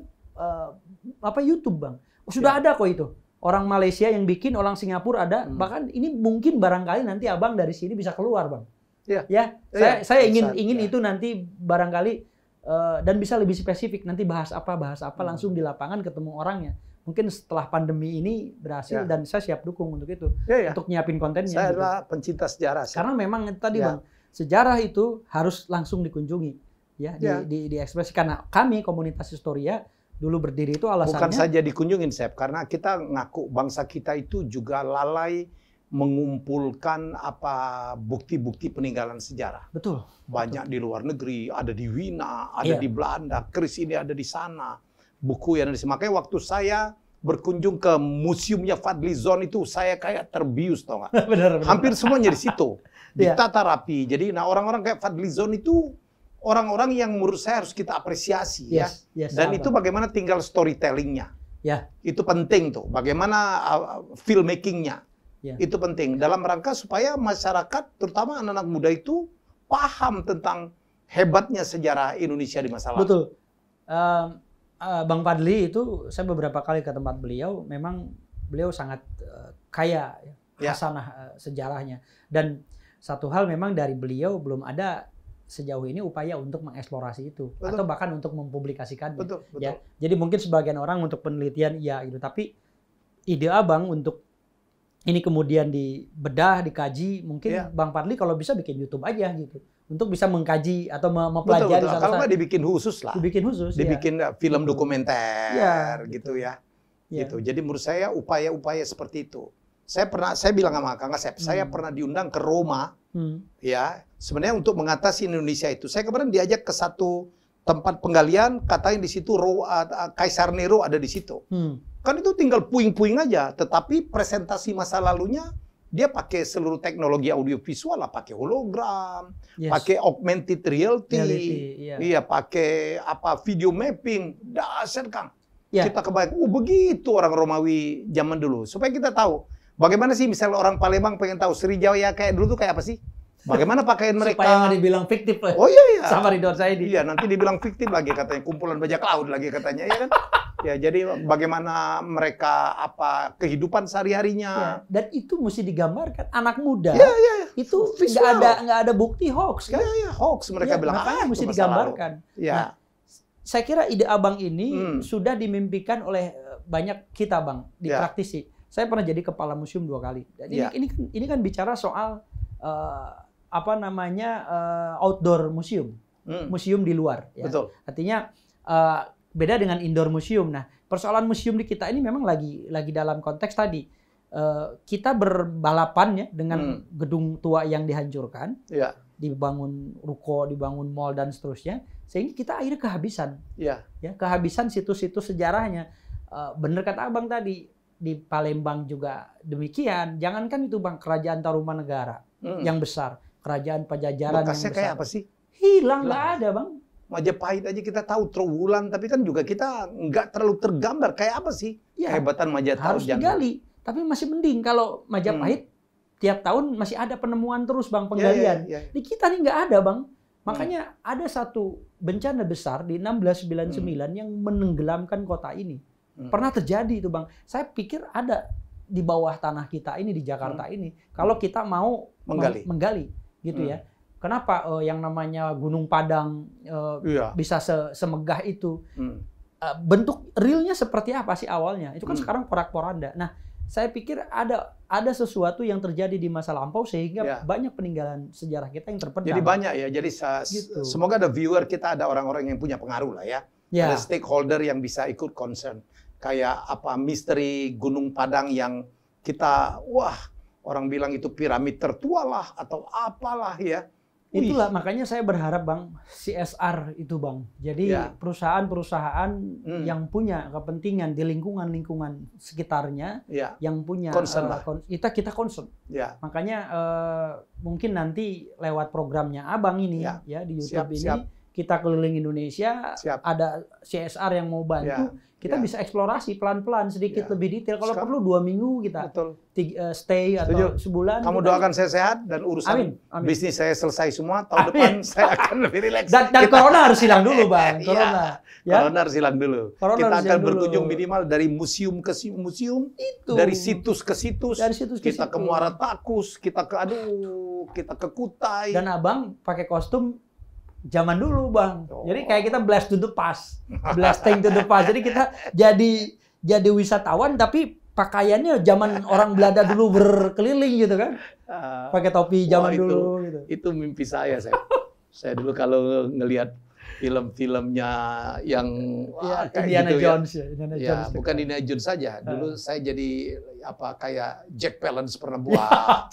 YouTube, Bang. Sudah ada kok itu. Orang Malaysia yang bikin, orang Singapura ada. Bahkan ini mungkin barangkali nanti Abang dari sini bisa keluar, Bang. Saya ingin itu nanti barangkali dan bisa lebih spesifik. Nanti bahas apa langsung di lapangan ketemu orangnya. Mungkin setelah pandemi ini berhasil dan saya siap dukung untuk itu. Untuk nyiapin kontennya. Saya adalah pencinta sejarah. Karena memang tadi, Bang, sejarah itu harus langsung dikunjungi. Diekspresikan. Nah, kami komunitas Historia dulu berdiri itu alasannya bukan saja dikunjungin, Sep, karena kita ngaku bangsa kita itu juga lalai mengumpulkan bukti-bukti peninggalan sejarah. Betul. Banyak di luar negeri, ada di Wina, ada di Belanda, keris ini ada di sana, buku yang ada di sana. Makanya waktu saya berkunjung ke museumnya Fadli Zon itu saya kayak terbius, tau nggak? Benar. Hampir semuanya di situ, ditata rapi. Jadi, orang-orang kayak Fadli Zon itu orang-orang yang menurut saya harus kita apresiasi ya. Dan itu bagaimana tinggal storytelling-nya. Ya. Itu penting tuh. Bagaimana filmmaking-nya. Ya. Itu penting. Dalam rangka supaya masyarakat, terutama anak-anak muda itu paham tentang hebatnya sejarah Indonesia di masa lalu. Betul. Bang Fadli itu, saya beberapa kali ke tempat beliau, memang beliau sangat kaya hasanah sejarahnya. Dan satu hal memang dari beliau belum ada sejauh ini upaya untuk mengeksplorasi itu. Betul. Atau bahkan untuk mempublikasikannya. Betul. Ya. Jadi mungkin sebagian orang untuk penelitian iya gitu, tapi ide Abang untuk ini kemudian dibedah, dikaji, mungkin Bang Fadli kalau bisa bikin YouTube aja gitu. Untuk bisa mengkaji atau mempelajari. Betul. Kalau nggak dibikin khusus lah. Dibikin khusus. Dibikin film dokumenter gitu ya. Gitu. Jadi menurut saya upaya-upaya seperti itu. Saya bilang sama Kang Asep, saya pernah diundang ke Roma, ya, sebenarnya untuk mengatasi Indonesia itu. Saya kemarin diajak ke satu tempat penggalian, katanya di situ Kaisar Nero ada di situ. Kan itu tinggal puing-puing aja, tetapi presentasi masa lalunya dia pakai seluruh teknologi audiovisual lah, pakai hologram, pakai augmented reality, iya, pakai video mapping, dasar Kang. Kita kebayang, begitu orang Romawi zaman dulu, supaya kita tahu. Bagaimana sih misalnya orang Palembang pengen tahu Sriwijaya kayak dulu tuh kayak apa sih? Bagaimana pakaian mereka? Supaya nggak dibilang fiktif lah. Oh iya. Sama Ridwan Saidi. Iya, nanti dibilang fiktif lagi katanya, kumpulan bajak laut lagi katanya, ya kan? Ya, jadi bagaimana mereka kehidupan sehari-harinya. Dan itu mesti digambarkan anak muda. Iya. Itu nggak ada bukti hoax kan? Iya, hoax mereka bilang. Makanya mesti digambarkan. Iya. Nah, saya kira ide Abang ini sudah dimimpikan oleh banyak kita, Bang, di praktisi. Saya pernah jadi kepala museum 2 kali. Dan ini kan bicara soal outdoor museum, museum di luar. Ya. Betul. Artinya beda dengan indoor museum. Nah, persoalan museum di kita ini memang lagi dalam konteks tadi kita berbalapan ya dengan gedung tua yang dihancurkan, dibangun ruko, dibangun mall dan seterusnya, sehingga kita akhirnya kehabisan. Ya, kehabisan situs-situs sejarahnya. Bener kata Abang tadi. Di Palembang juga demikian. Jangankan itu Bang, kerajaan Tarumanegara yang besar, kerajaan Pajajaran bekasnya yang besar. kayak apa sih? Hilang, nggak ada Bang. Majapahit aja kita tahu Trowulan, tapi kan juga kita nggak terlalu tergambar kayak apa sih kehebatan Majapahit. Harus digali, tapi masih mending kalau Majapahit tiap tahun masih ada penemuan terus Bang, penggalian. Di kita nih nggak ada Bang. Makanya ada satu bencana besar di 1699 yang menenggelamkan kota ini. Pernah terjadi itu Bang. Saya pikir ada di bawah tanah kita ini di Jakarta ini. Kalau kita mau menggali gitu ya. Kenapa yang namanya Gunung Padang bisa semegah itu? Bentuk realnya seperti apa sih awalnya? Itu kan sekarang porak-poranda. Nah, saya pikir ada sesuatu yang terjadi di masa lampau sehingga banyak peninggalan sejarah kita yang terpendam. Jadi banyak ya. Jadi semoga ada viewer kita, ada orang-orang yang punya pengaruh lah ya. Ada stakeholder yang bisa ikut concern. Kayak misteri Gunung Padang yang kita, orang bilang itu piramid tertua lah atau apalah ya. Itulah makanya saya berharap Bang, CSR itu Bang. Jadi perusahaan-perusahaan yang punya kepentingan di lingkungan sekitarnya, yang punya concern kita concern. Makanya mungkin nanti lewat programnya Abang ini ya di YouTube kita keliling Indonesia, ada CSR yang mau bantu. Kita bisa eksplorasi pelan-pelan sedikit lebih detail. Kalau perlu 2 minggu kita stay atau sebulan. Kamu doakan saya sehat dan urusan bisnis saya selesai semua. Tahun depan saya akan lebih rileks. Dan corona harus hilang dulu Bang. Corona harus hilang dulu. Kita akan berkunjung minimal dari museum ke museum, dari situs ke situs. Kita ke Muara Takus, kita ke Kutai. Dan Abang pakai kostum zaman dulu Bang. Jadi kayak kita blast to the past. Blasting to the past. Jadi kita jadi wisatawan tapi pakaiannya zaman orang Belanda dulu berkeliling gitu kan. Pakai topi zaman dulu gitu. Itu mimpi saya. Saya dulu kalau ngelihat film-filmnya yang Indiana gitu Jones bukan Indiana Jones saja. Dulu saya jadi kayak Jack Palance pernah buat.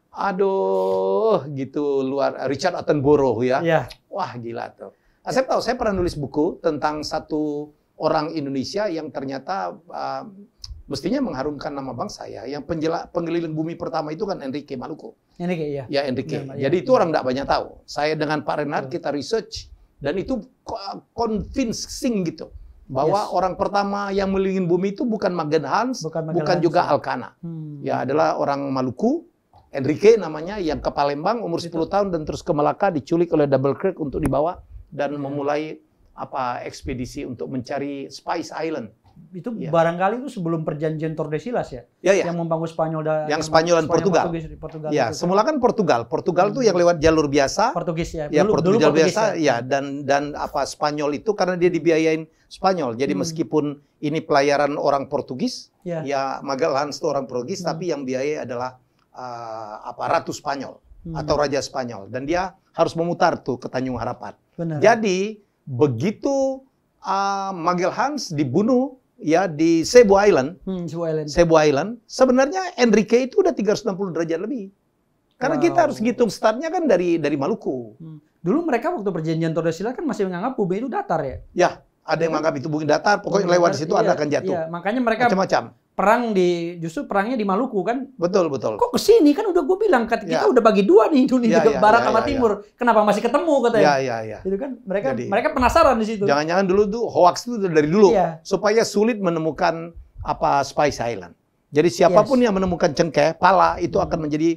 Aduh, gitu luar Richard Attenborough ya. Wah, gila tuh. Saya tahu, saya pernah nulis buku tentang satu orang Indonesia yang ternyata mestinya mengharumkan nama bangsa ya. Yang pengeliling bumi pertama itu kan Enrique Maluku. Enrique, Ya, Enrique. Jadi itu orang nggak banyak tahu. Saya dengan Pak Renard kita research Dan itu convincing gitu. Bahwa orang pertama yang melingin bumi itu bukan Magellan, bukan juga Elkanah. Ya adalah orang Maluku, Enrique namanya, yang ke Palembang umur 10 tahun dan terus ke Melaka, diculik oleh Double Creek untuk dibawa dan memulai ekspedisi untuk mencari Spice Island. Itu barangkali itu sebelum perjanjian Tordesillas ya? Yang membangun Spanyol dan Spanyol dan Portugal. Portugal ya, semula kan Portugal. Portugal tuh yang lewat jalur biasa. Portugis ya. Ya, dulu jalur biasa ya. Dan Spanyol itu karena dia dibiayain Spanyol. Jadi meskipun ini pelayaran orang Portugis, ya Magellan itu orang Portugis, tapi yang biayai adalah Ratu Spanyol atau Raja Spanyol. Dan dia harus memutar tuh ke Tanjung Harapan. Benar. Jadi begitu Magellan dibunuh ya di Cebu Island. Cebu Island. Sebenarnya Enrique itu udah 360 derajat lebih. Karena kita harus hitung startnya kan dari Maluku. Dulu mereka waktu perjanjian Tordesillas kan masih menganggap bumi itu datar ya? Ya, ada yang menganggap itu bumi datar. Pokoknya lewat di situ Anda akan jatuh. Iya, makanya mereka macam-macam. Justru perangnya di Maluku kan? Betul. Kok kesini kan udah gue bilang kita udah bagi dua nih dunia barat sama timur. Kenapa masih ketemu katanya? Iya. Itu kan mereka penasaran di situ. Jangan-jangan dulu tuh hoax itu dari dulu supaya sulit menemukan Spice Island. Jadi siapapun yang menemukan cengkeh, pala itu akan menjadi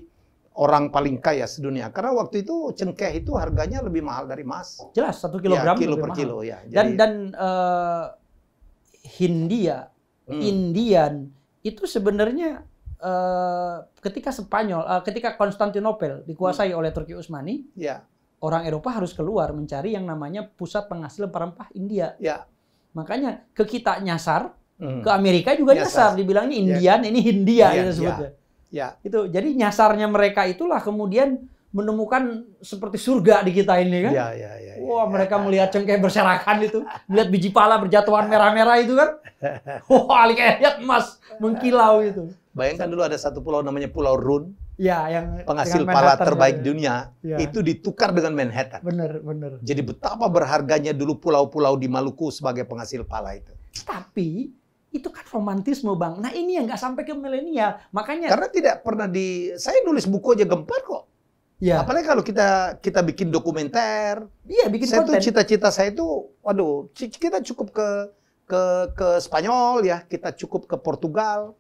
orang paling kaya sedunia. Karena waktu itu cengkeh itu harganya lebih mahal dari emas. Jelas 1 kilogram kilo per mahal. kilo ya. Jadi, dan Indian itu sebenarnya ketika ketika Konstantinopel dikuasai oleh Turki Utsmani, orang Eropa harus keluar mencari yang namanya pusat penghasil rempah India. Makanya ke kita nyasar, ke Amerika juga nyasar, dibilangnya Indian, ini Hindia gitu sebutnya. Itu jadi nyasarnya mereka itulah kemudian menemukan seperti surga di kita ini kan. Wah, mereka melihat cengkeh berserakan itu, melihat biji pala berjatuhan merah-merah itu kan. Wah, kayak lihat emas mengkilau itu. Bayangkan dulu ada satu pulau namanya Pulau Run. Yang penghasil pala terbaik dunia itu ditukar dengan Manhattan. Benar. Jadi betapa berharganya dulu pulau-pulau di Maluku sebagai penghasil pala itu. Tapi itu kan romantisme, Bang. Nah, ini yang nggak sampai ke milenial. Makanya karena tidak pernah saya nulis buku aja gempar kok. Apalagi kalau kita bikin dokumenter. Bikin konten. Cita-cita saya itu, kita cukup ke Spanyol ya, kita cukup ke Portugal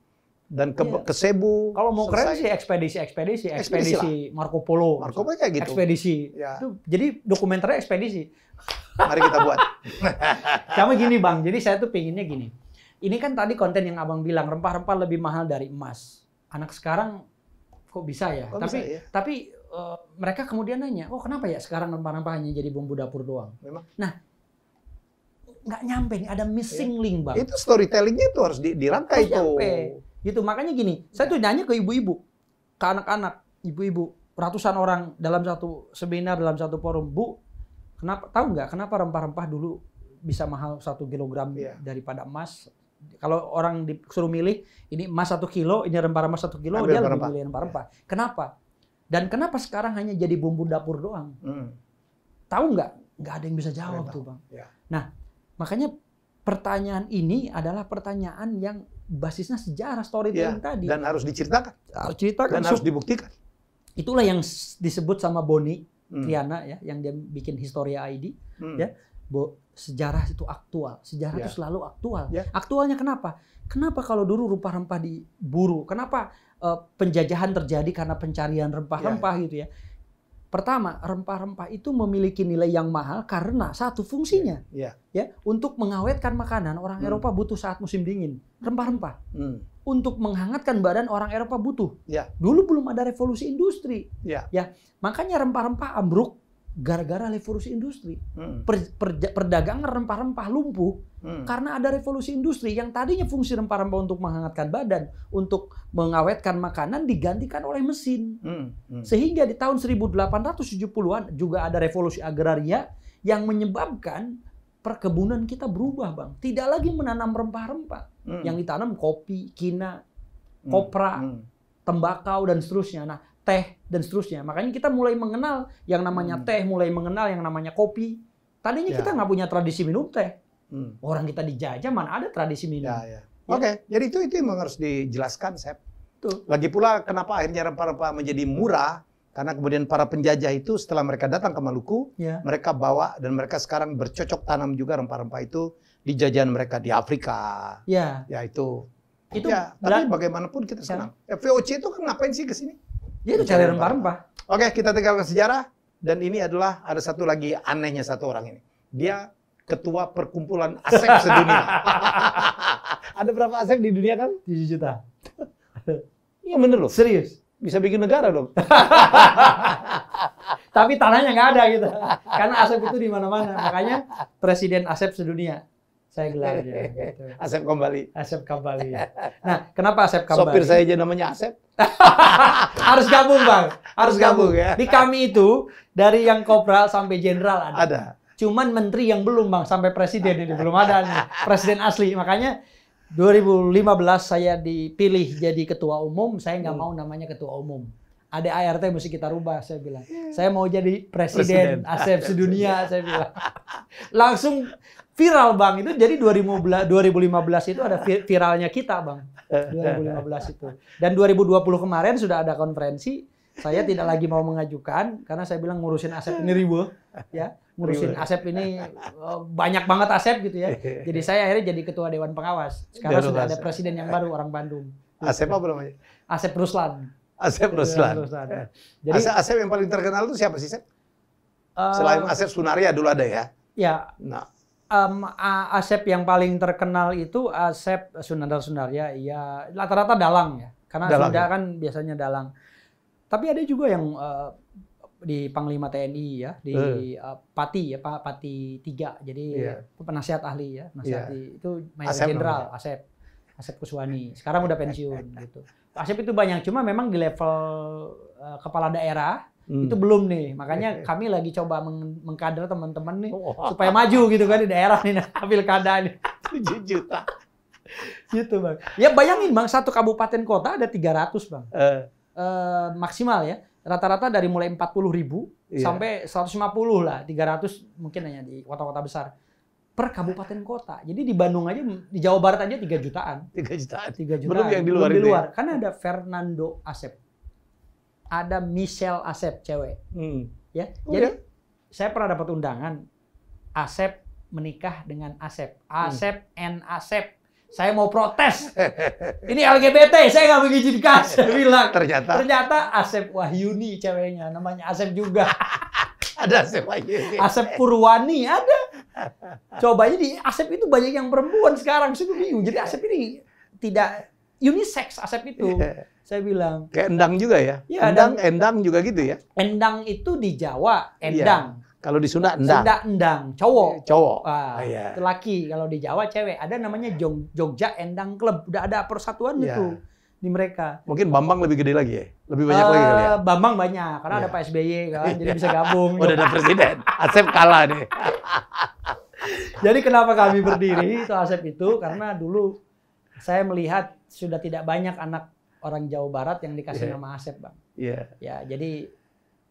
dan ke Cebu. Kalau mau keren sih ekspedisi Marco Polo. Marco Polo kayak gitu. Ekspedisi. Itu, jadi dokumenternya ekspedisi. Mari kita buat. Sama gini, Bang. Jadi saya tuh pengennya gini. Ini kan tadi konten yang Abang bilang rempah-rempah lebih mahal dari emas. Anak sekarang kok bisa ya? Tapi mereka kemudian nanya, kenapa ya sekarang rempah-rempah hanya jadi bumbu dapur doang? Memang. Nah, nggak nyampe nih, ada missing link, Bang. Itu storytellingnya tuh harus dirangkai tuh. Gitu, makanya gini, saya tuh nanya ke ibu-ibu, ke anak-anak, ibu-ibu, ratusan orang dalam satu seminar, dalam satu forum, Bu, tahu nggak kenapa rempah-rempah dulu bisa mahal 1 kilogram daripada emas? Kalau orang disuruh milih, ini emas 1 kilo, ini rempah-rempah 1 kilo, dia lebih milih rempah-rempah. Kenapa? Dan kenapa sekarang hanya jadi bumbu dapur doang? Tahu nggak? Nggak ada yang bisa jawab tuh, Bang. Nah, makanya pertanyaan ini adalah pertanyaan yang basisnya sejarah storytelling tadi. Dan harus diceritakan. Dan harus dibuktikan. Itulah yang disebut sama Boni Triana ya, yang dia bikin Historia ID. Ya, sejarah itu aktual. Sejarah itu selalu aktual. Aktualnya kenapa? Kenapa kalau dulu rempah-rempah diburu? Kenapa penjajahan terjadi karena pencarian rempah-rempah gitu ya? Pertama, rempah-rempah itu memiliki nilai yang mahal karena satu fungsinya. Ya, untuk mengawetkan makanan, orang Eropa butuh saat musim dingin. Rempah-rempah. Untuk menghangatkan badan, orang Eropa butuh. Dulu belum ada revolusi industri. Makanya rempah-rempah ambruk gara-gara revolusi industri. Perdagangan rempah-rempah lumpuh karena ada revolusi industri yang tadinya fungsi rempah-rempah untuk menghangatkan badan, untuk mengawetkan makanan digantikan oleh mesin. Sehingga di tahun 1870-an juga ada revolusi agraria yang menyebabkan perkebunan kita berubah, Bang. Tidak lagi menanam rempah-rempah. Yang ditanam kopi, kina, kopra, tembakau dan seterusnya. Nah, teh dan seterusnya. Makanya kita mulai mengenal yang namanya teh, mulai mengenal yang namanya kopi. Tadinya kita nggak punya tradisi minum teh. Orang kita dijajah, mana ada tradisi minum. Oke, jadi itu memang harus dijelaskan, Sep. Lagi pula kenapa akhirnya rempah-rempah menjadi murah, Karena kemudian para penjajah itu setelah mereka datang ke Maluku, mereka bawa dan mereka sekarang bercocok tanam juga rempah-rempah itu di jajahan mereka di Afrika. Ya itu ya, tapi bagaimanapun kita senang. VOC itu kan ngapain sih ke sini? Dia itu cari rempah-rempah. Oke, kita tinggalkan sejarah. Dan ini adalah, ada satu lagi anehnya satu orang ini. Dia ketua perkumpulan ASEP sedunia. Ada berapa ASEP di dunia kan? 7 juta. Iya bener loh. Serius? Bisa bikin negara dong. Tapi tanahnya nggak ada gitu. Karena ASEP itu di mana-mana. Makanya Presiden ASEP sedunia. Saya gelarnya. Gitu. ASEP kembali. ASEP kembali. Nah, kenapa ASEP kembali? Sopir saya aja namanya ASEP. Harus gabung, Bang. Harus gabung ya. Di kami itu, dari yang kopral sampai jenderal ada. Ada. Cuman menteri yang belum, Bang. Sampai presiden ini belum ada nih. Presiden asli. Makanya 2015 saya dipilih jadi ketua umum, saya nggak mau namanya ketua umum. Ada ART mesti kita rubah, saya bilang. Saya mau jadi presiden ASEP sedunia, saya bilang. Langsung viral, Bang. Itu jadi 2015 itu ada viralnya kita, Bang. 2015 itu. Dan 2020 kemarin sudah ada konferensi. Saya tidak lagi mau mengajukan karena saya bilang ngurusin ASEP ini ribet, ya. Ngurusin ASEP ini banyak banget ASEP gitu ya. Jadi saya akhirnya jadi ketua Dewan Pengawas. Sekarang sudah ada presiden yang baru, orang Bandung. ASEP apa namanya? ASEP Ruslan. ASEP Ruslan. Jadi ASEP yang paling terkenal itu siapa sih, Sep? Selain ASEP Sunaria dulu ada ya? Ya. Nah. ASEP yang paling terkenal itu ASEP Sunaria, ya rata-rata dalang ya. Karena Sunda ya? Kan biasanya dalang. Tapi ada juga yang di Panglima TNI ya, di Pati ya, Pak Pati 3. Jadi penasihat ahli ya, penasihat itu Mayor Jenderal ASEP Kuswani. Sekarang udah pensiun gitu. ASEP itu banyak, cuma memang di level kepala daerah itu belum nih. Makanya kami lagi coba mengkader teman-teman nih supaya maju gitu kan di daerah nih pilkada nih. 7 juta. Gitu, Bang. Ya bayangin, Bang, satu kabupaten kota ada 300, Bang. Maksimal ya. Rata-rata dari mulai 40.000 sampai 150 lah. 300 mungkin hanya di kota-kota besar. Per kabupaten kota. Jadi di Bandung aja, di Jawa Barat aja 3 jutaan. 3 jutaan. 3 jutaan. Belum yang di luar itu ya? Karena ada Fernando ASEP. Ada Michelle ASEP, cewek. Ya. Jadi saya pernah dapat undangan ASEP menikah dengan ASEP. ASEP and ASEP. Saya mau protes. Ini LGBT, saya nggak mengizinkan. Saya bilang. Ternyata ASEP Wahyuni ceweknya, namanya ASEP juga. Ada ASEP Wahyuni. ASEP Purwani ada. Coba aja di ASEP itu banyak yang perempuan sekarang. Saya bingung. Jadi ASEP ini tidak unisex ASEP itu. Saya bilang. Kayak Endang juga ya? Ya, Endang juga gitu ya? Endang itu di Jawa, Endang. Ya. Kalau di Sunda, Endang. Sunda, Endang. Cowok. Itu laki. Kalau di Jawa, cewek. Ada namanya Jogja Endang Club. Udah ada persatuan itu di mereka. Mungkin Bambang lebih gede lagi ya? Lebih banyak lagi kali ya? Bambang banyak. Karena ada Pak SBY kan. Jadi bisa gabung. Udah ada presiden. ASEP kalah deh. Jadi kenapa kami berdiri, itu ASEP itu, karena dulu saya melihat sudah tidak banyak anak orang Jawa Barat yang dikasih nama ASEP, Bang. Ya, jadi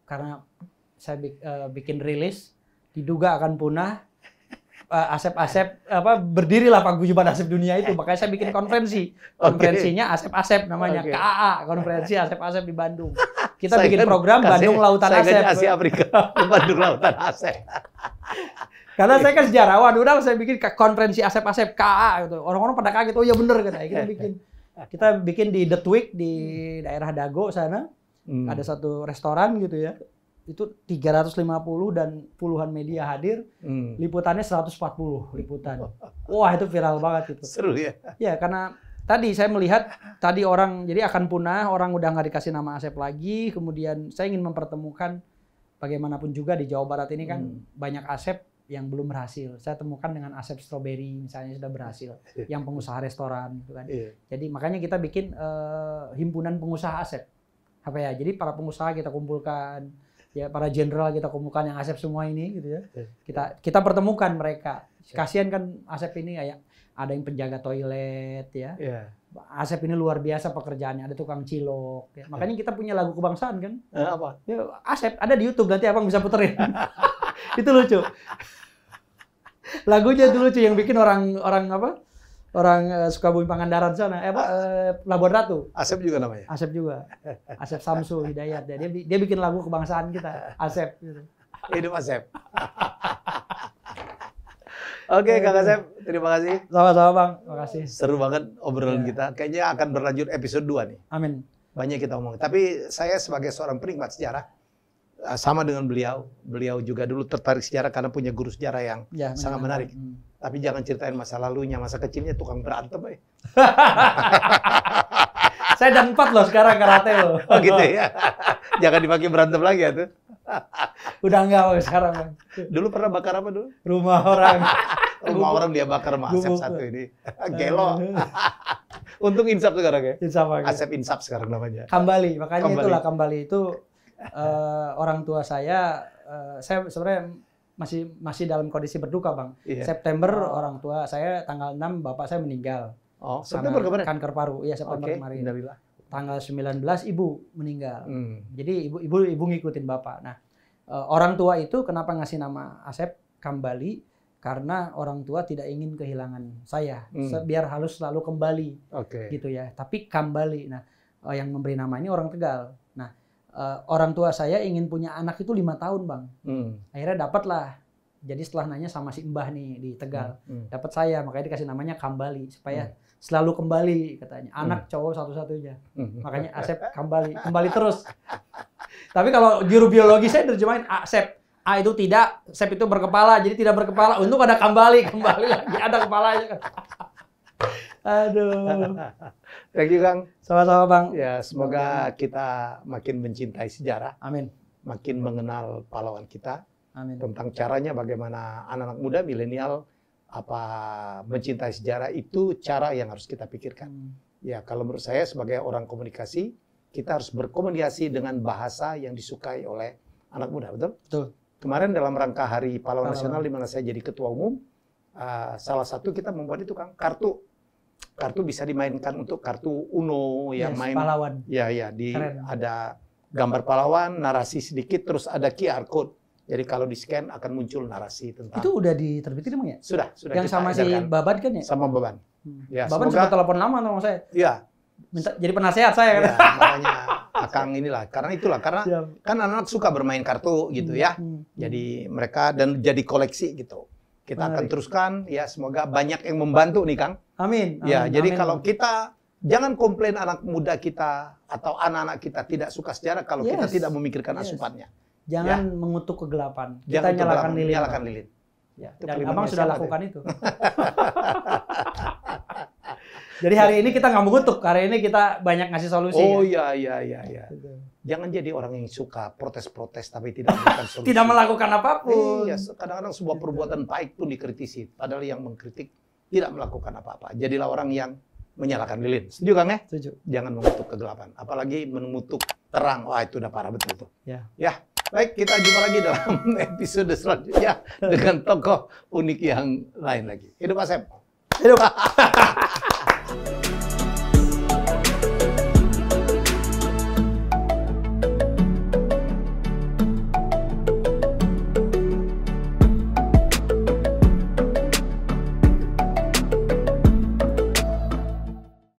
karena saya bikin rilis, diduga akan punah, ASEP berdirilah Paguyuban ASEP Dunia itu, makanya saya bikin konferensi. Konferensinya ASEP namanya, KAA, konferensi ASEP di Bandung. Kita bikin program Bandung Lautan ASEP. Asia Afrika, Bandung Lautan ASEP. Karena saya kan sejarawan, udah saya bikin konferensi ASEP KAA gitu. Orang-orang pada kaget, oh iya bener katanya. Kita bikin di The Twig di daerah Dago sana. Ada satu restoran gitu ya. Itu 350 dan puluhan media hadir. Liputannya 140 liputan. Wah, itu viral banget itu. Seru ya? Ya, karena tadi saya melihat tadi orang jadi akan punah, orang udah nggak dikasih nama ASEP lagi. Kemudian saya ingin mempertemukan bagaimanapun juga di Jawa Barat ini kan banyak ASEP yang belum berhasil. Saya temukan dengan ASEP Strawberry misalnya sudah berhasil, yang pengusaha restoran gitu kan. Jadi makanya kita bikin himpunan pengusaha ASEP. Apa ya? Jadi para pengusaha kita kumpulkan, ya para jenderal kita kumpulkan yang ASEP semua ini gitu ya. Kita pertemukan mereka. Kasihan kan ASEP ini kayak ada yang penjaga toilet ya. ASEP ini luar biasa pekerjaannya, ada tukang cilok ya. Makanya kita punya lagu kebangsaan kan? Apa? Ya, ASEP ada di YouTube, nanti Abang bisa puterin. Itu lucu. Lagunya itu lucu, yang bikin orang apa? orang Sukabumi Pangandaran sana, Labuan Ratu. Asep juga namanya. Asep juga. Asep Samsu Hidayat. Dia bikin lagu kebangsaan kita, Asep. Gitu. Hidup Asep. Oke, Kang Asep, terima kasih. Sama-sama Bang, makasih. Seru banget obrolan kita. Kayaknya akan berlanjut episode 2 nih. Amin. Banyak kita omong. Tapi saya sebagai seorang penikmat sejarah, sama dengan beliau juga dulu tertarik sejarah karena punya guru sejarah yang sangat menarik. Tapi jangan ceritain masa lalunya, masa kecilnya tukang berantem. Saya dan 4 loh sekarang karate loh. Oh gitu ya. Jangan dipakai berantem lagi ya tuh. Udah enggak sekarang Bang. Dulu pernah bakar apa dulu? Rumah orang. Rumah orang dia bakar sama Asep satu ini. Gelo. Untung insaf sekarang ya. Insaf. Asep insaf sekarang namanya. Kambali, makanya itulah Kambali itu orang tua saya sebenarnya masih dalam kondisi berduka Bang. Iya. September orang tua saya tanggal 6 bapak saya meninggal. Oh, September kemarin? Kanker paru. Iya, September kemarin. Alhamdulillah. Tanggal 19 ibu meninggal. Jadi ibu ngikutin bapak. Nah, orang tua itu kenapa ngasih nama Asep Kambali? Karena orang tua tidak ingin kehilangan saya. Biar halus selalu kembali. Gitu ya. Tapi Kambali. Nah, yang memberi nama ini orang Tegal. Nah, orang tua saya ingin punya anak itu 5 tahun Bang. Akhirnya dapatlah. Jadi setelah nanya sama si Mbah nih di Tegal, dapat saya, makanya dikasih namanya Kambali supaya selalu kembali katanya. Anak cowok satu-satunya. Makanya Asep kembali terus. Tapi kalau juru biologi saya terjemahin Asep. A itu tidak, Asep itu berkepala, jadi tidak berkepala. Untuk ada kembali lagi ada kepalanya. Aduh. Thank you Kang. Sama-sama Bang. Ya, semoga kita makin mencintai sejarah. Amin. Makin mengenal pahlawan kita. Amin. Tentang caranya bagaimana anak-anak muda milenial mencintai sejarah itu cara yang harus kita pikirkan. Ya, kalau menurut saya sebagai orang komunikasi, kita harus berkomunikasi dengan bahasa yang disukai oleh anak muda, betul? Betul. Kemarin dalam rangka Hari Pahlawan Nasional di mana saya jadi ketua umum, salah satu kita membuat itu Kang, kartu bisa dimainkan untuk kartu Uno yang main pahlawan. Ya, ada gambar pahlawan, narasi sedikit, terus ada QR code. Jadi kalau di scan akan muncul narasi tentang. Itu udah diterbitin emang ya? Sudah. Yang sama si Baban kan ya? Sama Baban. Ya, Baban sempat telepon lama sama saya. Iya. Minta jadi penasehat saya kan. Ya, makanya Akang inilah. Karena kan anak-anak suka bermain kartu gitu ya. Jadi mereka dan jadi koleksi gitu. Kita akan teruskan ya, semoga banyak yang membantu nih Kang. Amin. Ya, jadi kalau kita jangan komplain anak muda kita atau anak-anak kita tidak suka sejarah kalau kita tidak memikirkan asupannya. Jangan mengutuk kegelapan. Kita nyalakan lilin. Ya, dan Abang sudah lakukan itu. Jadi hari ini kita nggak mengutuk, hari ini kita banyak ngasih solusi. Oh iya. Jangan jadi orang yang suka protes-protes tapi tidak melakukan solusi. Tidak melakukan apapun. Iya, kadang-kadang sebuah perbuatan baik pun dikritisi, padahal yang mengkritik tidak melakukan apa-apa. Jadilah orang yang menyalakan lilin. Setuju Kang ya? Setuju. Jangan mengutuk kegelapan, apalagi mengutuk terang. Wah, itu udah parah betul tuh. Ya. Baik, kita jumpa lagi dalam episode selanjutnya dengan tokoh unik yang lain lagi. Hidup Asep. Hidup.